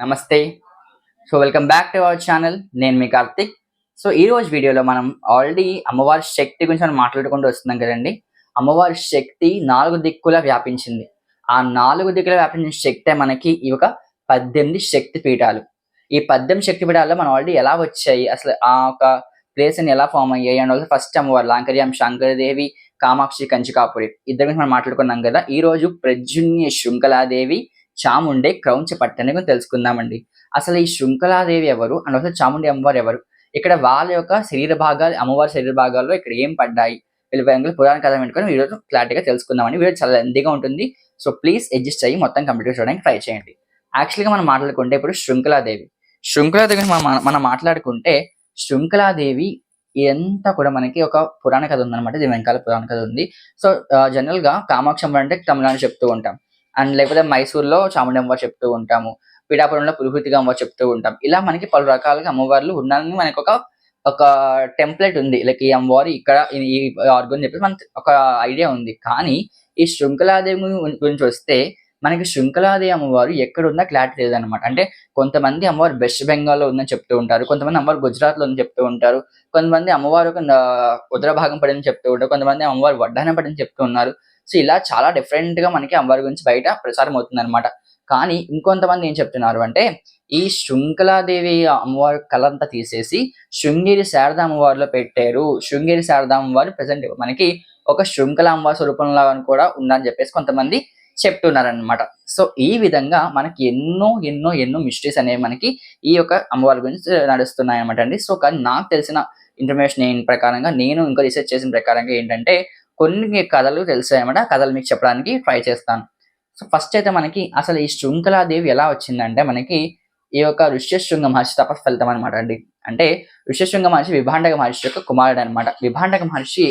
నమస్తే. Welcome back to our channel. నేను మీ కార్తిక్. ఈరోజు వీడియోలో మనం ఆల్రెడీ అమ్మవారి శక్తి గురించి మనం మాట్లాడుకుంటూ వస్తున్నాం కదండీ. అమ్మవారి శక్తి 4 దిక్కులా వ్యాపించింది. ఆ 4 దిక్కులా వ్యాపించిన శక్తే మనకి ఈ ఒక 18 శక్తి పీఠాలు. ఈ 18 శక్తి పీఠాల్లో మనం ఆల్రెడీ ఎలా వచ్చాయి? అసలు ఆ ఒక ప్లేస్‌ని ఎలా ఫార్మ్ అయ్యాయి? అండ్ ఆల్సో ఫస్ట్ అమ్మవారు లాంకర్యం శాంకరదేవి, కామాక్షి, కంచికాపురి ఇద్దరి గురించి మనం మాట్లాడుకున్నాం కదా! ఈరోజు ప్రద్యుమ్ని శృంఖలాదేవి, చాముండే క్రౌంచ పట్టణం గురించి తెలుసుకుందామండి. అసలు ఈ శృంఖలాదేవి ఎవరు? అండ్ అసలు చాముండి అమ్మవారు ఎవరు? ఇక్కడ వాళ్ళ యొక్క శరీర భాగాలు అమ్మవారి శరీర భాగాల్లో ఇక్కడ ఏం పడ్డాయి? వీళ్ళ వెనకాల పురాణ కథ వెంటుకొని ఈరోజు క్లారిటీగా తెలుసుకుందామండి. వీడియో చాలా లెంతీగా ఉంటుంది. ప్లీజ్ అడ్జస్ట్ అయ్యి మొత్తం కంప్లీట్‌గా చూడడానికి ట్రై చేయండి. యాక్చువల్‌గా మనం మాట్లాడుకుంటే ఇప్పుడు శృంఖలాదేవి. శృంఖలాదేవి గురించి మనం మనం మాట్లాడుకుంటే శృంఖలాదేవి ఇదంతా కూడా మనకి ఒక పురాణ కథ ఉందన్నమాట. దీని వెనకాల పురాణ కథ ఉంది. జనరల్‌గా కామాక్షి అమ్మవారు అంటే తమిళనాడు చెప్తూ ఉంటాం. అండ్ లేకపోతే మైసూర్‌లో చాముండి అమ్మవారు చెప్తూ ఉంటాము. పిఠాపురంలో పులిహూతిగా అమ్మవారు చెప్తూ ఉంటాం. ఇలా మనకి పలు రకాలుగా అమ్మవార్లు ఉన్నారని మనకొక ఒక టెంప్లేట్ ఉంది. లైక్ ఈ అమ్మవారు ఇక్కడ ఈ ఆర్గన్ అని చెప్పేసి మనకి ఒక ఐడియా ఉంది. కానీ ఈ శృంఖలాదేవి గురించి వస్తే మనకి శృంఖలాదేవి అమ్మవారు ఎక్కడుందో క్లారిటీ లేదనమాట. అంటే కొంతమంది అమ్మవారు వెస్ట్ బెంగాల్‌లో ఉందని చెప్తూ ఉంటారు. కొంతమంది అమ్మవారు గుజరాత్‌లో ఉందని చెప్తూ ఉంటారు. కొంతమంది అమ్మవారు ఒక ఉత్తర భాగం పడిందని చెప్తూ ఉంటారు. కొంతమంది అమ్మవారు వడ్డానం పడిందని చెప్తూ ఉన్నారు. ఇలా చాలా డిఫరెంట్‌గా మనకి అమ్మవారి గురించి బయట ప్రచారం అవుతుందనమాట. కానీ ఇంకొంతమంది ఏం చెప్తున్నారు అంటే, ఈ శృంఖలాదేవి అమ్మవారి కళంతా తీసేసి శృంగేరి శారద అమ్మవారిలో పెట్టారు. శృంగేరి శారద అమ్మవారు ప్రెజెంట్ మనకి ఒక శృంఖల అమ్మవారి స్వరూపంలో కూడా ఉందని చెప్పేసి కొంతమంది చెప్తున్నారనమాట. ఈ విధంగా మనకి ఎన్నో మిస్టరీస్ అనేవి మనకి ఈ యొక్క అమ్మవారి గురించి నడుస్తున్నాయన్నమాట అండి. కానీ నాకు తెలిసిన ఇన్ఫర్మేషన్ ప్రకారంగా నేను ఇంకా రీసెర్చ్ చేసిన ప్రకారంగా ఏంటంటే, కొన్ని కథలు తెలిసాయన్నమాట. ఆ కథలు మీకు చెప్పడానికి ట్రై చేస్తాను. ఫస్ట్ అయితే మనకి అసలు ఈ శృంఖలాదేవి ఎలా వచ్చిందంటే మనకి ఈ యొక్క ఋష్యశృంగ మహర్షి తపస్సు ఫలితం అనమాట అండి. అంటే ఋష్యశృంగ మహర్షి విభాండక మహర్షి యొక్క కుమారుడు అనమాట. విభాండక మహర్షి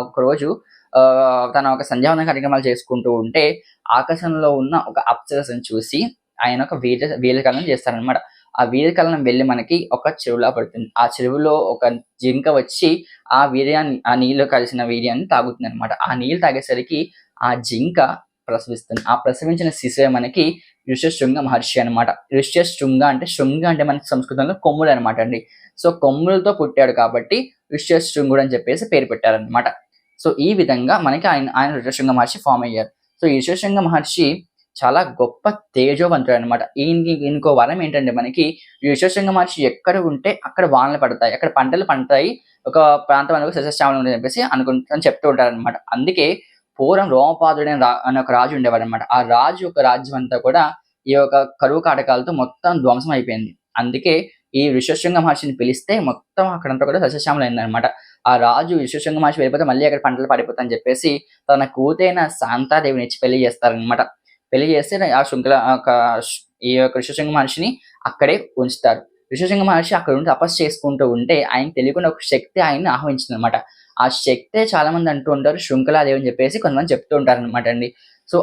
ఒకరోజు తన ఒక సంధ్యావందన కార్యక్రమాలు చేసుకుంటూ ఉంటే ఆకాశంలో ఉన్న ఒక అప్సరసను చూసి ఆయన ఒక వీర్యకలనం చేస్తారనమాట. ఆ వీర్యకలనం వెళ్ళి మనకి ఒక చెరువులా పడుతుంది. ఆ చెరువులో ఒక జింక వచ్చి ఆ నీళ్లు కలిసిన వీర్యాన్ని తాగుతుందనమాట. ఆ నీళ్ళు తాగేసరికి ఆ జింక ప్రసవిస్తుంది. ఆ ప్రసవించిన శిశువే మనకి ఋష్యశృంగ మహర్షి అనమాట. ఋష్యశృంగ అంటే శృంగ అంటే మనకి సంస్కృతంలో కొమ్ములు అనమాట అండి. కొమ్ములతో పుట్టాడు కాబట్టి ఋష్యశృంగుడు అని చెప్పేసి పేరు పెట్టారనమాట. ఈ విధంగా మనకి ఆయన ఋష్యశృంగ మహర్షి ఫామ్ అయ్యారు. ఈ ఋష్యశృంగ మహర్షి చాలా గొప్ప తేజోవంతుడు అనమాట. ఈయనకో వరం ఏంటంటే మనకి ఋష్యశృంగ మహర్షి ఎక్కడ ఉంటే అక్కడ వానలు పడతాయి, అక్కడ పంటలు పండుతాయి, ఒక ప్రాంతం అనేది సస్యశ్యామలం అని చెప్పేసి అని చెప్తూ ఉంటారనమాట. అందుకే పూర్వం రోమపాదుడు అనే ఒక రాజు ఉండేవాడనమాట. ఆ రాజు యొక్క రాజ్యం అంతా కూడా ఈ యొక్క కరువు కాటకాలతో మొత్తం ధ్వంసం అయిపోయింది. అందుకే ఈ ఋష్యశృంగ మహర్షిని పిలిస్తే మొత్తం అక్కడంతా కూడా సస్యశ్యామలం అయిందనమాట. ఆ రాజు ఋష్యశృంగ మహర్షి వెళ్ళిపోతే మళ్ళీ అక్కడ పంటలు పడిపోతాయని చెప్పేసి తన కూతురైన శాంతాదేవిని ఇచ్చి పెళ్లి చేస్తారనమాట. పెళ్లి చేస్తే ఈ యొక్క ఋష్యశృంగ మహర్షిని అక్కడే ఉంచుతారు. ఋష్యశృంగ మహర్షి అక్కడ ఉండి తపస్సు చేసుకుంటూ ఉంటే ఆయనకి తెలియకుండా ఒక శక్తి ఆయన్ని ఆహ్వానించిందనమాట. ఆ శక్తే చాలా మంది అంటూ ఉంటారు శృంఖలాదేవి అని చెప్పేసి కొంతమంది చెప్తూ ఉంటారనమాట అండి.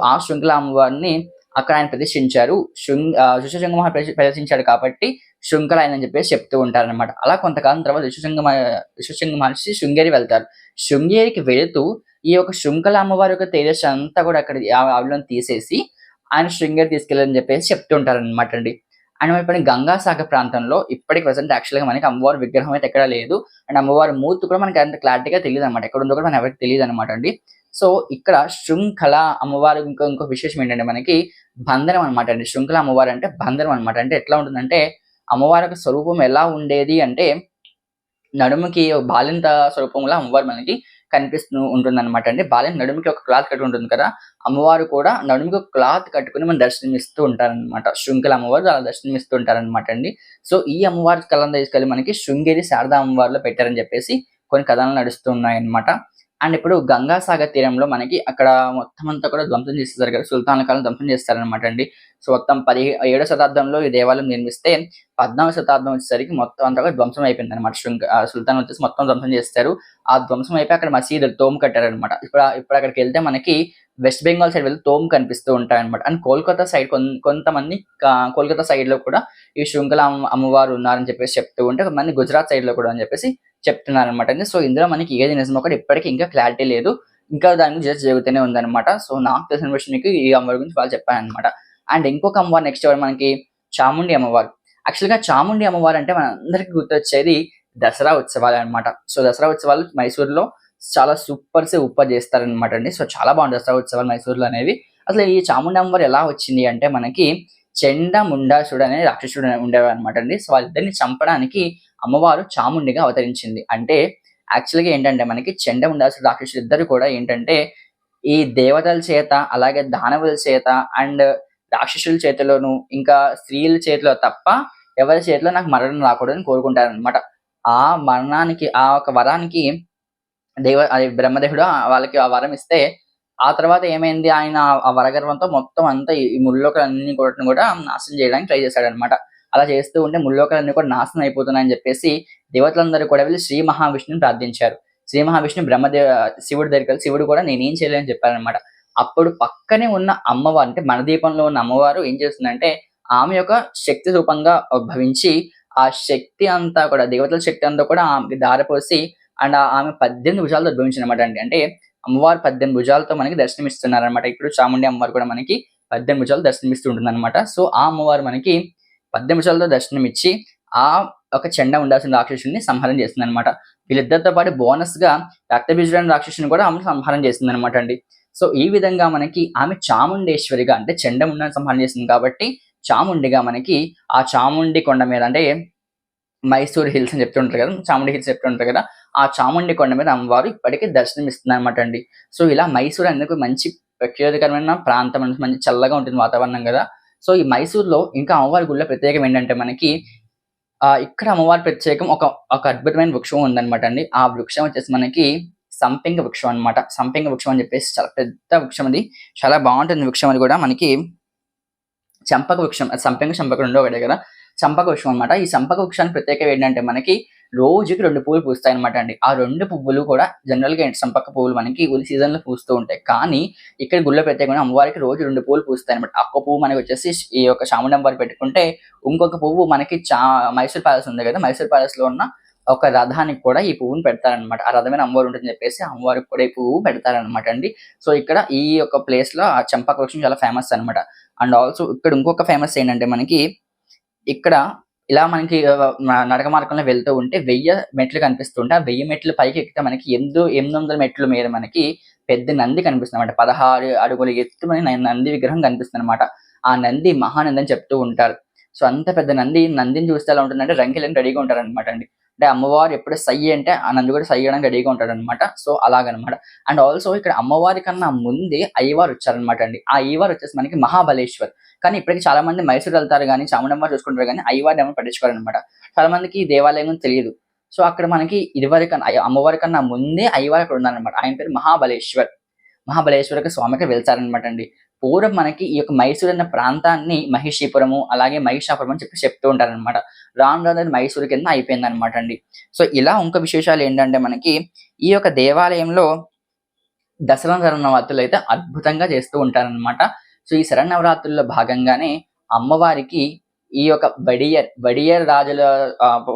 ఆ శృంఖల అమ్మవారిని అక్కడ ఆయన ప్రతిష్ఠించారు. ఋష్యశృంగ మహర్షి ప్రదర్శించాడు కాబట్టి శృంఖల అని చెప్పేసి చెప్తూ ఉంటారనమాట. అలా కొంతకాలం తర్వాత ఋష్యశృంగ మహర్షి శృంగేరి వెళ్తారు. శృంగేరికి వెళుతూ ఈ యొక్క శృంఖల అమ్మవారి యొక్క తేజస్సు అంతా కూడా అక్కడ ఆవిడని తీసేసి ఆయన శృంగేరి తీసుకెళ్ళని చెప్పేసి చెప్తూ ఉంటారనమాట అండి. అండ్ మరి గంగాసాగర్ ప్రాంతంలో ఇప్పటికి ప్రెజెంట్ యాక్చువల్‌గా మనకి అమ్మవారి విగ్రహం అయితే ఎక్కడా లేదు. అండ్ అమ్మవారి మూర్తి కూడా మనకి అంత క్లారిటీగా తెలీదనమాట. ఎక్కడుందో కూడా మనకి ఎవరికీ తెలీదనమాట అండి. ఇక్కడ శృంఖల అమ్మవారి ఇంకో విశేషం ఏంటంటే మనకి బంధనం అనమాట అండి. శృంఖల అమ్మవారు అంటే బంధనం అనమాట. అంటే ఎట్లా ఉంటుందంటే అమ్మవారి యొక్క స్వరూపం ఎలా ఉండేది అంటే నడుముకి బాలింత స్వరూపంలో అమ్మవారు మనకి కనిపిస్తూ ఉంటుందన్నమాట అండి. నడుముకి ఒక క్లాత్ కట్టి ఉంటుంది కదా! అమ్మవారు కూడా నడుముకి ఒక క్లాత్ కట్టుకొని మనకు దర్శనమిస్తూ ఉంటారనమాట. శృంఖల అమ్మవారు అలా దర్శనమిస్తూ ఉంటారనమాట అండి. ఈ అమ్మవారి కళను తీసుకెళ్ళి మనకి శృంగేరి శారదా అమ్మవారిలో పెట్టారని చెప్పేసి కొన్ని కథనాలు నడుస్తూ ఉన్నాయన్నమాట. అండ్ ఇప్పుడు గంగాసాగర్ తీరంలో మనకి అక్కడ మొత్తం అంతా కూడా ధ్వంసం చేసేసారు కదా! సుల్తాన్ల కాలం ధ్వంసం చేస్తారనమాట అండి. మొత్తం 17వ శతాబ్దంలో ఈ దేవాలయం నిర్మిస్తే 14వ శతాబ్దం వచ్చేసరికి మొత్తం అంతా కూడా ధ్వంసం అయిపోయిందనమాట. సుల్తాన్ వచ్చేసి మొత్తం ధ్వంసం చేసేసారు. ఆ ధ్వంసం అయిపోయి అక్కడ మసీదు తోమ్ కట్టారనమాట. ఇప్పుడు అక్కడికెళ్తే మనకి వెస్ట్ బెంగాల్ సైడ్ వెళ్తే తోమ్ కనిపిస్తూ ఉంటాయన్నమాట. అండ్ కోల్కతా సైడ్ కొంతమంది కోల్కతా సైడ్‌లో కూడా ఈ శృంఖల అమ్మవారు ఉన్నారని చెప్పేసి చెప్తూ ఉంటే, కొంతమంది గుజరాత్ సైడ్‌లో కూడా అని చెప్పేసి చెప్తున్నారనమాట అండి. ఇందులో మనకి ఏది నిజమో కూడా ఇప్పటికి ఇంకా క్లారిటీ లేదు. ఇంకా దాని గురించి రీసెర్చ్ జరుగుతూనే ఉందనమాట. నాకు తెలిసిన విషయం మీకు ఈ అమ్మవారి గురించి చెప్పాననమాట. అండ్ ఇంకొక అమ్మవారు నెక్స్ట్ ఎవరు మనకి చాముండి అమ్మవారు. యాక్చువల్‌గా చాముండి అమ్మవారు అంటే మనందరికి గుర్తొచ్చేది దసరా ఉత్సవాలనమాట. సో, దసరా ఉత్సవాలు మైసూర్‌లో చాలా సూపర్ చేస్తారనమాట అండి. సో, చాలా బాగుంటాయి దసరా ఉత్సవాలు మైసూర్‌లో అనేవి. అసలు ఈ చాముండి అమ్మవారు ఎలా వచ్చింది అంటే మనకి చెండ ముండాసుడు అనే రాక్షసుడు ఉండేవారనమాట అండి. సో, వాళ్ళిద్దరిని చంపడానికి అమ్మవారు చాముండిగా అవతరించింది. అంటే యాక్చువల్‌గా ఏంటంటే మనకి చెండ ముండాసుడు రాక్షసులు ఇద్దరు కూడా ఏంటంటే ఈ దేవతల చేత, అలాగే దానవుల చేత అండ్ రాక్షసుల చేతిలోను, ఇంకా స్త్రీల చేతిలో తప్ప ఎవరి చేతిలో నాకు మరణం రాకూడదని కోరుకుంటారనమాట. ఆ మరణానికి ఆ ఒక వరానికి అది బ్రహ్మదేవుడు వాళ్ళకి ఆ వరం ఇస్తే, ఆ తర్వాత ఏమైంది ఆయన ఆ వరగర్వంతో మొత్తం అంతా ఈ ముల్లోకాలన్నీ కూడా నాశనం చేయడానికి ట్రై చేశాడనమాట. అలా చేస్తూ ఉంటే ముల్లోకాలన్నీ కూడా నాశనం అయిపోతున్నాయని చెప్పేసి దేవతలందరూ కూడా వెళ్లి శ్రీ మహావిష్ణువుని ప్రార్థించారు. శ్రీ మహావిష్ణువు శివుడి దగ్గరికెళ్ళి శివుడు కూడా నేనేం చేయలేనని చెప్పారనమాట. అప్పుడు పక్కనే ఉన్న అమ్మవారు అంటే మనదీపంలో ఉన్న అమ్మవారు ఏం చేస్తుందంటే, ఆమె యొక్క శక్తి రూపంగా ఉద్భవించి, ఆ శక్తి అంతా కూడా దేవతల శక్తి అంతా కూడా ఆమెకి ధారపోసి అండ్ ఆమె 18 భుజాలతో ఉద్భవించిందనమాట అండి. అంటే అమ్మవారు 18 భుజాలతో మనకి దర్శనమిస్తున్నారనమాట. ఇప్పుడు చాముండి అమ్మవారు కూడా మనకి 18 భుజాలతో దర్శనమిస్తూ ఉంటుందనమాట. సో, ఆ అమ్మవారు మనకి 18 భుజాలతో దర్శనమిచ్చి, ఆ ఒక చెండ ఉండాల్సిన రాక్షసుడిని సంహారం చేస్తుందనమాట. వీళ్ళిద్దరితో పాటు బోనస్‌గా రక్తబీజుడైన రాక్షసుడిని కూడా ఆమె సంహారం చేస్తుందనమాట అండి. సో, ఈ విధంగా మనకి ఆమె చాముండేశ్వరిగా అంటే చెండముండని సంహారం చేసింది కాబట్టి, చాముండిగా మనకి ఆ చాముండి కొండ మీద అంటే మైసూర్ హిల్స్ అని చెప్తుంటారు కదా! చాముండి హిల్స్ చెప్తుంటారు కదా! ఆ చాముండి కొండ మీద అమ్మవారు ఇప్పటికి దర్శనమిస్తుందనమాట అండి. సో, ఇలా మైసూర్ అందుకు మంచి ప్రత్యేకమైన ప్రాంతం అని మంచి చల్లగా ఉంటుంది వాతావరణం గదా! సో, ఈ మైసూర్‌లో ఇంకా అమ్మవారి గుడిలో ప్రత్యేకం ఏంటంటే మనకి ఇక్కడ అమ్మవారి ప్రత్యేకం ఒక అద్భుతమైన వృక్షం ఉందనమాట అండి. ఆ వృక్షం వచ్చేసి మనకి సంపెంగ వృక్షం అన్నమాట. సంపెంగ వృక్షం అని చెప్పేసి చాలా పెద్ద వృక్షం అది. చాలా బావుంటుంది వృక్షం అది గూడా మనకి చంపక వృక్షం. సంపెంగ, చంపక 2 ఒకటే కదా! చంపక వృక్షం అన్నమాట. ఈ చంపక వృక్షానికి ప్రత్యేకత ఏంటంటే మనకి రోజుకి 2 పువ్వులు పూస్తాయన్నమాట అండి. ఆ 2 పువ్వులు కూడా జనరల్‌గా ఏంటి చంపక పువ్వులు మనకి సీజన్‌లో పూస్తూ ఉంటాయి. కానీ ఇక్కడ గుడిలో ప్రత్యేకంగా అమ్మవారికి రోజు 2 పువ్వులు పూస్తాయన్నమాట. ఒక్క పువ్వు మనకొచ్చేసి ఈ యొక్క చాముండి అమ్మవారికి పెట్టుకుంటే, ఇంకొక పువ్వు మనకి మైసూర్ ప్యాలెస్ ఉంది కదా! మైసూర్ ప్యాలెస్‌లో ఉన్న ఒక రథానికి కూడా ఈ పువ్వుని పెడతారన్నమాట. ఆ రథం మీద అమ్మవారు ఉంటుందని చెప్పేసి ఆ అమ్మవారికి కూడా ఈ పువ్వు పెడతారన్నమాట అండి. సో, ఇక్కడ ఈ యొక్క ప్లేస్‌లో ఆ చంపక వృక్షం చాలా ఫేమస్ అన్నమాట. అండ్ ఆల్సో ఇక్కడ ఇంకొక ఫేమస్ ఏంటంటే మనకి ఇక్కడ ఇలా మనకి నడక మార్గంలో వెళ్తూ ఉంటే 1000 మెట్లు కనిపిస్తుంటే, ఆ 1000 మెట్లు పైకి ఎక్కితే మనకి 800 మెట్ల మీద మనకి పెద్ద నంది కనిపిస్తుందన్నమాట. 16 అడుగుల ఎత్తున నంది విగ్రహం కనిపిస్తుందన్నమాట. ఆ నంది మహానంది అని చెప్తూ ఉంటారు. సో, అంత పెద్ద నందిని చూస్తే ఎలా ఉంటుందంటే రంకెలని రెడీగా ఉంటారన్నమాట అండి. అంటే అమ్మవారు ఎప్పుడు సై అంటే ఆ నంది కూడా సై అయ్యడానికి రెడీగా ఉంటాడన్నమాట. సో, అలాగనమాట. అండ్ ఆల్సో ఇక్కడ అమ్మవారి కన్నా ముందే అయ్యవారు వచ్చారన్నమాట అండి. ఆ అయ్యవారు వచ్చేసి మనకి మహాబలేశ్వర్. కానీ ఇప్పటికి చాలా మంది మైసూర్ వెళ్తారు గానీ, చాముండమ్మవారిని చూసుకుంటారు గానీ, అయ్యవారిని ఎవరు పట్టించుకోరనమాట. చాలా మందికి ఈ దేవాలయం గురించి తెలీదు. సో, అక్కడ మనకి ఇదివరకన్నా అమ్మవారి కన్నా ముందే అయ్యవారు అక్కడ ఉన్నారనమాట. ఆయన పేరు మహాబలేశ్వర్. మహాబలేశ్వర స్వామికి వెళ్తారనమాట అండి. పూర్వం మనకి ఈ యొక్క మైసూర్ అన్న ప్రాంతాన్ని మహిషీపురము, అలాగే మహిషాపురం అని చెప్పి చెప్తూ ఉంటారనమాట. రాను రాను అది మైసూర్ కింద అయిపోయిందనమాట అండి. సో, ఇలా ఇంకో విశేషాలు ఏంటంటే మనకి ఈ యొక్క దేవాలయంలో దసరా శరన్నవరాత్రులైతే అద్భుతంగా చేస్తూ ఉంటారనమాట. సో, ఈ శరన్నవరాత్రుల్లో భాగంగానే అమ్మవారికి ఈ యొక్క వడియర్ రాజుల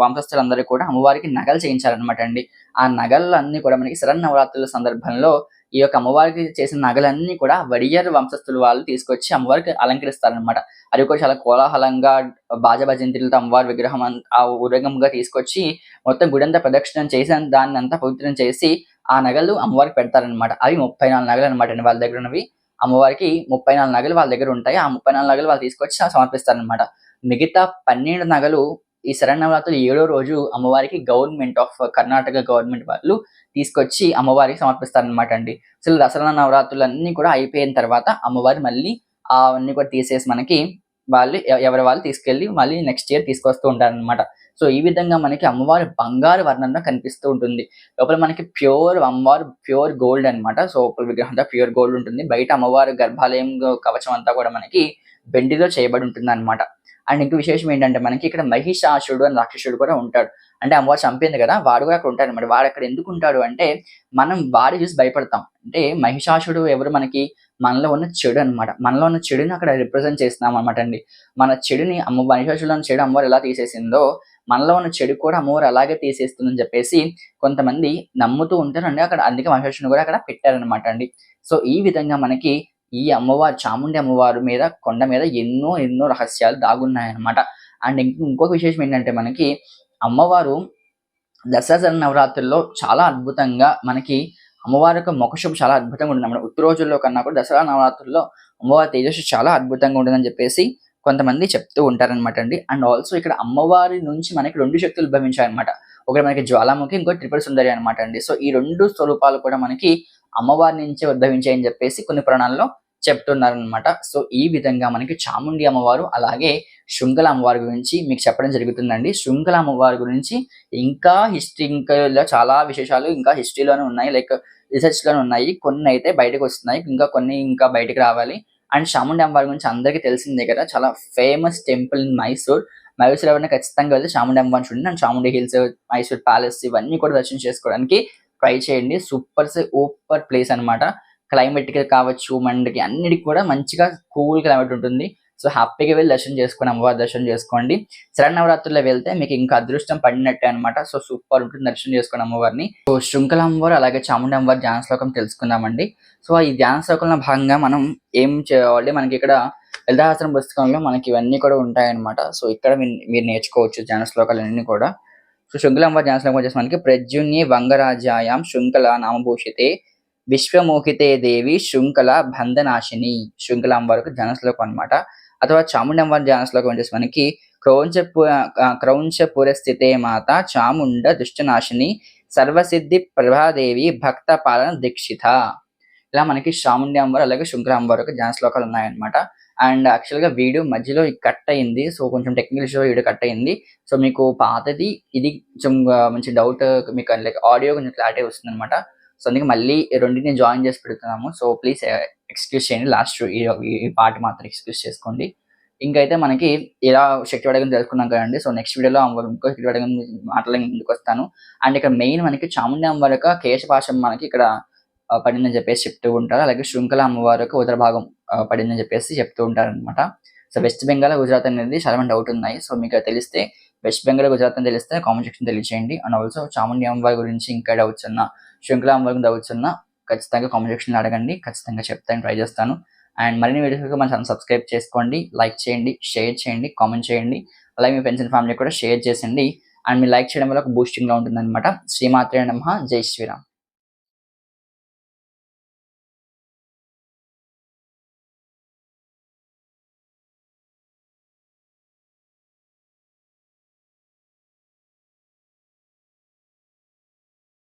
వంశస్థులందరూ కూడా అమ్మవారికి నగలు చేయించారనమాట అండి. ఆ నగలన్నీ కూడా మనకి శరన్నవరాత్రుల సందర్భంలో ఈ యొక్క అమ్మవారికి చేసిన నగలన్నీ కూడా వడియర్ వంశస్థులు వాళ్ళు తీసుకొచ్చి అమ్మవారికి అలంకరిస్తారనమాట. అది కూడా చాలా కోలాహలంగా బాజాబజంత్రీలతో అమ్మవారి విగ్రహం ఆ ఊరేగింపుగా తీసుకొచ్చి మొత్తం గుడంతా ప్రదక్షిణం చేసి దాన్నంతా పవిత్రం చేసి ఆ నగలు అమ్మవారికి పెడతారనమాట. అవి 34 నగలనమాట అండి వాళ్ళ దగ్గరున్నవి. అమ్మవారికి 34 నగలు వాళ్ళ దగ్గరుంటాయి. ఆ 34 నగలు వాళ్ళు తీసుకొచ్చి సమర్పిస్తారనమాట. మిగతా 12 నగలు ఈ శరన్నవరాత్రులు 7వ రోజు అమ్మవారికి గవర్నమెంట్ ఆఫ్ కర్ణాటక గవర్నమెంట్ వాళ్ళు తీసుకొచ్చి అమ్మవారికి సమర్పిస్తారనమాట అండి. అసలు దసరా నవరాత్రులన్నీ కూడా అయిపోయిన తర్వాత అమ్మవారు మళ్ళీ అవన్నీ కూడా తీసేసి మనకి వాళ్ళు ఎవరి వాళ్ళు తీసుకెళ్ళి మళ్ళీ నెక్స్ట్ ఇయర్ తీసుకొస్తూ ఉంటారనమాట. సో, ఈ విధంగా మనకి అమ్మవారి బంగారు వర్ణంలో కనిపిస్తూ ఉంటుంది. లోపల మనకి అమ్మవారు ప్యూర్ గోల్డ్ అన్నమాట. సో, లోపల విగ్రహం అంతా ప్యూర్ గోల్డ్ ఉంటుంది. బయట అమ్మవారి గర్భాలయం కవచం అంతా కూడా మనకి వెండితో చేయబడి ఉంటుందన్నమాట. అండ్ ఇంకో విశేషం ఏంటంటే మనకి ఇక్కడ మహిషాసురుడు అని రాక్షసుడు కూడా ఉంటాడు. అంటే అమ్మవారు చంపింది కదా! వాడు కూడా అక్కడ ఉంటాడన్నమాట. వాడక్కడ ఎందుకుంటాడు అంటే మనం వాడిని చూసి భయపడతాం. అంటే మహిషాసురుడు ఎవరు మనకి మనలో ఉన్న చెడు అన్నమాట. మనలో ఉన్న చెడుని అక్కడ రిప్రజెంట్ చేస్తున్నామన్నమాట అండి. మన చెడుని మహిషాసురులో ఉన్న చెడు అమ్మవారు ఎలా తీసేసిందో మనలో ఉన్న చెడు కూడా అమ్మవారు అలాగే తీసేస్తుందని చెప్పేసి కొంతమంది నమ్ముతూ ఉంటారండి. అందుకే మహిషాసురుడిని కూడా అక్కడ పెట్టారన్నమాట అండి. సో, ఈ విధంగా మనకి ఈ అమ్మవారు చాముండి అమ్మవారు మీద కొండ మీద ఎన్నో ఎన్నో రహస్యాలు దాగున్నాయన్నమాట. అండ్ ఇంకొక విశేషం ఏంటంటే మనకి అమ్మవారు దసరా నవరాత్రుల్లో చాలా అద్భుతంగా మనకి అమ్మవారి యొక్క మొఖశుభ చాలా అద్భుతంగా ఉంటుందన్నమాట. ఉత్తి రోజుల్లో కన్నా కూడా దసరా నవరాత్రుల్లో అమ్మవారి తేజస్సు చాలా అద్భుతంగా ఉంటుందని చెప్పేసి కొంతమంది చెప్తూ ఉంటారనమాట అండి. అండ్ ఆల్సో ఇక్కడ అమ్మవారి నుంచి మనకి 2 శక్తులు ఉద్భవించాయన్నమాట. ఒకటి మనకి జ్వాలాముఖి, ఇంకోటి త్రిపుర సుందరి అనమాట అండి. సో ఈ 2 స్వరూపాలు కూడా మనకి అమ్మవారి నుంచే ఉద్భవించాయని చెప్పేసి కొన్ని పురాణాల్లో చెప్తున్నారనమాట. సో ఈ విధంగా మనకి చాముండి అమ్మవారు అలాగే శృంఖల అమ్మవారి గురించి మీకు చెప్పడం జరుగుతుందండి. శృంఖల అమ్మవారి గురించి ఇంకా ఇంకా చాలా విశేషాలు ఇంకా హిస్టరీలోనే ఉన్నాయి. లైక్ రిసెర్చ్‌లోనే ఉన్నాయి. కొన్నైతే బయటకొస్తున్నాయి. ఇంకా కొన్ని ఇంకా బయటికి రావాలి. అండ్ చాముండి అమ్మవారి గురించి అందరికీ తెలిసిందే కదా! చాలా famous temple in Mysore. Mysore ఎవరైనా ఖచ్చితంగా వెళ్తే చాముండి అమ్మవారిని చూడండి. And Chamundi hills, Mysore palace ఇవన్నీ కూడా దర్శనం చేసుకోవడానికి ట్రై చేయండి. సూపర్ ప్లేస్ అనమాట. క్లైమేట్‌కి కావచ్చు, మనకి అన్నిటికి కూడా మంచిగా కూల్ క్లైమేట్ ఉంటుంది. సో హ్యాపీగా వెళ్లి దర్శనం చేసుకొని అమ్మవారి దర్శనం చేసుకోండి. శరన్నవరాత్రుల్లో వెళ్తే మీకు ఇంకా అదృష్టం పడినట్టే అనమాట. సో సూపర్ ఉంటుంది దర్శనం చేసుకోండి అమ్మవారిని. సో శృంఖల అమ్మవారు అలాగే చాముండి అమ్మవారి ధ్యాన శ్లోకం తెలుసుకుందామండి. సో ఈ ధ్యాన శ్లోకంలో భాగంగా మనం ఏం చేయాలి, మనకి ఇక్కడ లలితాసహస్రం పుస్తకంలో మనకి ఇవన్నీ కూడా ఉంటాయన్నమాట. సో ఇక్కడ మీరు నేర్చుకోవచ్చు ధ్యాన శ్లోకాలన్నీ కూడా. సో శృంఖల అమ్మవారి ధ్యాన శ్లోకం వచ్చేసి మనకి ప్రద్యుమ్ని వంగరాజ్యాయాం శృంఖల నామభూషితే విశ్వమోహితే దేవి శృంఖల బంధనాశిని. శృంఖల అమ్మవారికి ధ్యాన శ్లోకం అనమాట. అథవా చాముండి అమ్మవారి ధ్యాన శ్లోకం వచ్చేసి మనకి క్రౌంచపుర స్థితే మాత చాముండ దుష్టనాశిని సర్వసిద్ధి ప్రభాదేవి భక్త పాలన దీక్షిత. ఇలా మనకి చాముండి అమ్మవారు అలాగే శృంఖల అమ్మవారి ధ్యాన శ్లోకాలు ఉన్నాయన్నమాట. అండ్ యాక్చువల్‌గా వీడియో మధ్యలో కట్ అయింది. సో కొంచెం టెక్నికల్ ఇష్యూ‌లో వీడియో కట్ అయింది. సో మీకు పాతది ఇది కొంచెం మంచి డౌట్ మీకు లైక్ ఆడియో కొంచెం క్లారిటీ వస్తుందన్నమాట. సో అందుకే మళ్ళీ రెండిటిని జాయిన్ చేసి పెడుతున్నాము. సో ప్లీజ్ ఎక్స్‌క్యూజ్ చేయండి. లాస్ట్ ఈ పార్ట్ మాత్రం ఎక్స్‌క్యూజ్ చేసుకోండి. ఇంకైతే మనకి ఇలా శక్తి వడగం తెలుసుకున్నాం కదండీ. సో నెక్స్ట్ వీడియోలో ఇంకో శక్తి వడగం మాటలకి ముందుకొస్తాను. అండ్ ఇక్కడ మెయిన్ మనకి చాముండి అమ్మవారి యొక్క కేశపాశం మనకి ఇక్కడ పడిందని చెప్పేసి చెప్తూ ఉంటారు. అలాగే శృంఖల అమ్మవారి యొక్క ఉదర భాగం పడిందని చెప్పేసి చెప్తూ ఉంటారనమాట. సో వెస్ట్ బెంగాల్, గుజరాత్ అనేది చాలా మంది డౌట్ ఉన్నాయి. సో మీకు అది తెలిస్తే వెస్ట్ బెంగాల్, గుజరాత్ అని తెలిస్తే కామెంట్ సెక్షన్ తెలియజేయండి. అండ్ ఆల్సో చాముండి అమ్మవారి గురించి ఇంకా డౌట్స్ ఉన్నా, శృంఖల అమ్మవారి గురించి డౌట్స్ ఉన్నా ఖచ్చితంగా కామెంట్ సెక్షన్‌లో అడగండి. ఖచ్చితంగా చెప్తాను, ట్రై చేస్తాను. అండ్ మరిన్ని వీడియోస్‌కి మన ఛానల్ సబ్స్క్రైబ్ చేసుకోండి, లైక్ చేయండి, షేర్ చేయండి, కామెంట్ చేయండి. అలాగే మీ ఫ్రెండ్స్ అండ్ ఫ్యామిలీకి కూడా షేర్ చేసేయండి. అండ్ మీరు లైక్ చేయడం వల్ల ఒక బూస్టింగ్‌గా ఉంటుందన్నమాట. శ్రీమాత్రే నమః. జై శ్రీరామ్.